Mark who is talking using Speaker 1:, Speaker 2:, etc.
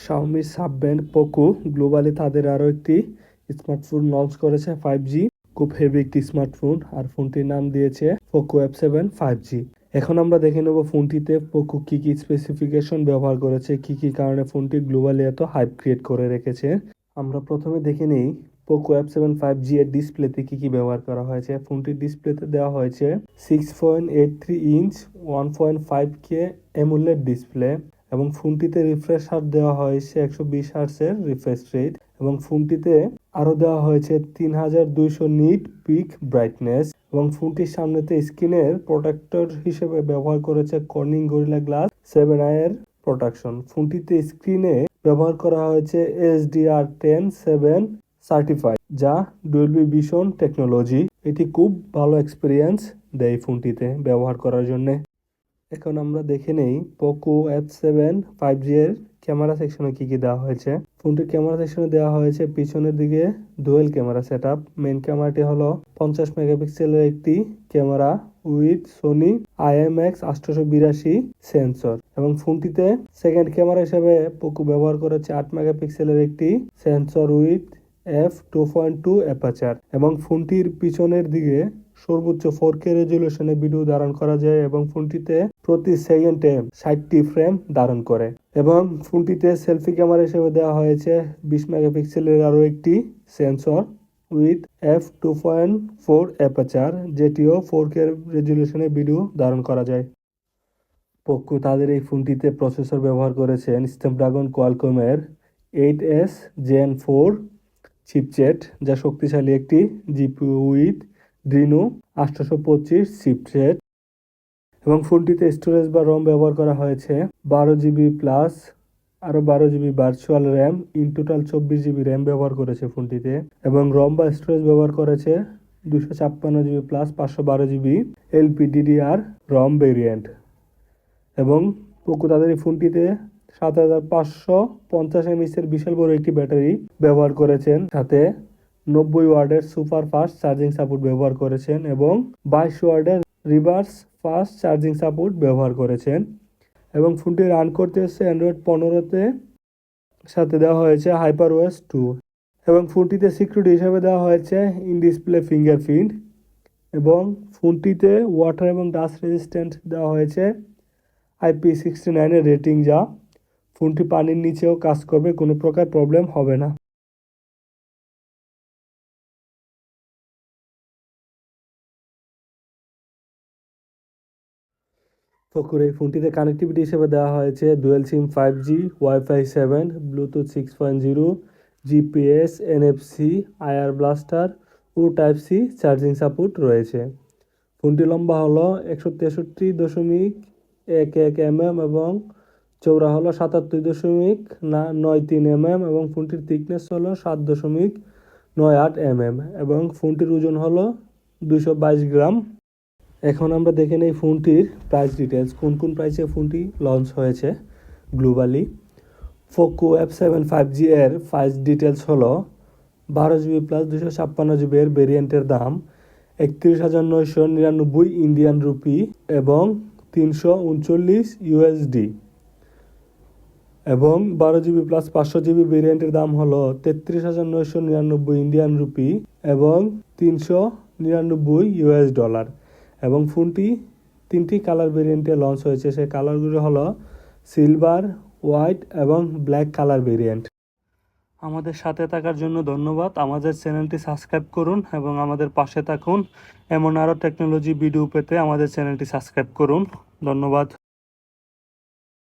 Speaker 1: Xiaomi sub-brand Poco globally তাদের আরও একটি স্মার্টফোন লঞ্চ করেছে 5G। খুব হেভি একটি স্মার্টফোন, আর ফোনটির নাম দিয়েছে পোকো F7 5G। এখন আমরা দেখে নেব ফোনটিতে পোকো কী কী স্পেসিফিকেশন ব্যবহার করেছে, কী কী কারণে ফোনটি গ্লোবালি এত হাইপ ক্রিয়েট করে রেখেছে। আমরা প্রথমে দেখে নেই পোকো F7 5G এর ডিসপ্লেতে কী কী ব্যবহার করা হয়েছে। ফোনটির ডিসপ্লেতে দেওয়া হয়েছে 6.83 ইঞ্চ 1.5K AMOLED ডিসপ্লে, এবং ফোনটিতে রিফ্রেশ হার দেওয়া হয়েছে 120 হার্টসের রিফ্রেশ রেট, এবং ফোনটিতে আরও দেওয়া হয়েছে 3200 নিট পিক ব্রাইটনেস, এবং ফোনটির সামনেতে স্ক্রিনের প্রোটেক্টর হিসেবে ব্যবহার করেছে কর্নিং গরিলা গ্লাস 7i এর প্রোটেকশন। ফোনটিতে স্ক্রিনে ব্যবহার করা হয়েছে HDR10 সার্টিফাইড, যা ডলবি ভিশন টেকনোলজি। এটি খুব ভালো এক্সপিরিয়েন্স দেয় ফোনটিতে ব্যবহার করার জন্য। এখন আমরা দেখে নেই পোকো F7 5G এর ক্যামেরা সেকশনে কী কী দেওয়া হয়েছে। ফোনটির ক্যামেরা সেকশনে দেওয়া হয়েছে পিছনের দিকে ডুয়েল ক্যামেরা সেটআপ। মেইন ক্যামেরাটি হলো 50 মেগাপিক্সেলের একটি camera with Sony IMX 882 sensor, এবং ফোনটিতে সেকেন্ড ক্যামেরা হিসেবে পোকো ব্যবহার করেছে 8 মেগাপিক্সেলের একটি সেন্সর উইথ f2.2 অ্যাপারচার, এবং ফোনটির পিছনের দিকে সর্বোচ্চ 4K রেজুলেশনে ভিডিও ধারণ করা যায়, এবং ফোনটিতে প্রতি সেকেন্ডে 60টি ফ্রেম ধারণ করে। এবং ফোনটিতে সেলফি ক্যামেরা হিসেবে দেওয়া হয়েছে 20 মেগাপিক্সেলের আরও একটি সেন্সর উইথ f2.4 অ্যাপারচার, যেটিও 4K রেজুলেশনে ভিডিও ধারণ করা যায়। পোকো তাদের এই ফোনটিতে প্রসেসর ব্যবহার করেছেন স্ন্যাপড্রাগন কোয়ালকমের 8S Gen 4 চিপসেট, যা শক্তিশালী একটি জিপিইউ উইথ Adreno 825 চিপসেট, এবং ফোনটিতে স্টোরেজ বা রম ব্যবহার করা হয়েছে 12GB প্লাস আরও 12GB virtual RAM, in total 24GB RAM ব্যবহার করেছে ফোনটিতে, এবং রম বা স্টোরেজ ব্যবহার করেছে 256GB প্লাস 512GB LPDDR রম ভেরিয়েন্ট। এবং পোকো তাদের এই ফোনটিতে 7550 mAh এর বিশাল বড় একটি ব্যাটারি ব্যবহার করেছেন, সাথে 90 ওয়াটের সুপার ফাস্ট চার্জিং সাপোর্ট ব্যবহার করেছেন, এবং 22 ওয়াটের রিভার্স ফাস্ট চার্জিং সাপোর্ট ব্যবহার করেছেন। এবং ফোনটি রান করতে হচ্ছে অ্যান্ড্রয়েড 15-তে, সাথে দেওয়া হয়েছে HyperOS 2, এবং ফোনটিতে সিকিউরিটি হিসেবে দেওয়া হয়েছে ইন ডিসপ্লে ফিঙ্গারপ্রিন্ট, এবং ফোনটিতে ওয়াটার এবং ডাস্ট রেজিস্ট্যান্ট দেওয়া হয়েছে IP69 এর রেটিং, যা ফোনটি পানির নিচেও কাজ করবে, কোনো প্রকার প্রবলেম হবে না। পোকোর এই ফোনটিতে কানেক্টিভিটি হিসেবে দেওয়া হয়েছে dual SIM 5G, Wi-Fi 7, Bluetooth 6.0, GPS, NFC, IR blaster ও Type-C চার্জিং সাপোর্ট রয়েছে। ফোনটি লম্বা হলো 163.11 mm এবং চৌড়া হলো 77.93 mm, এবং ফোনটির থিকনেস হলো 7.98 mm, এবং ফোনটির ওজন হলো 222 গ্রাম। এখন আমরা দেখে নেই ফোনটির প্রাইস ডিটেলস, কোন কোন প্রাইসে ফোনটি লঞ্চ হয়েছে গ্লোবালি। পোকো F7 5G এর প্রাইস ডিটেলস হলো 12GB প্লাস 256GB এর ভেরিয়েন্টের দাম 31,999 ইন্ডিয়ান রুপি এবং 339 USD, এবং 12GB প্লাস 500GB ভেরিয়েন্টের দাম হলো 33,999 ইন্ডিয়ান রুপি এবং 399 US ডলার, এবং ফোনটি 3টি কালার ভেরিয়েন্টে লঞ্চ হয়েছে। সেই কালারগুলো হলো সিলভার, হোয়াইট এবং ব্ল্যাক কালার ভেরিয়েন্ট। আমাদের সাথে থাকার জন্য ধন্যবাদ। আমাদের চ্যানেলটি সাবস্ক্রাইব করুন এবং আমাদের পাশে থাকুন। এমন আরও টেকনোলজি ভিডিও পেতে আমাদের চ্যানেলটি সাবস্ক্রাইব করুন। ধন্যবাদ।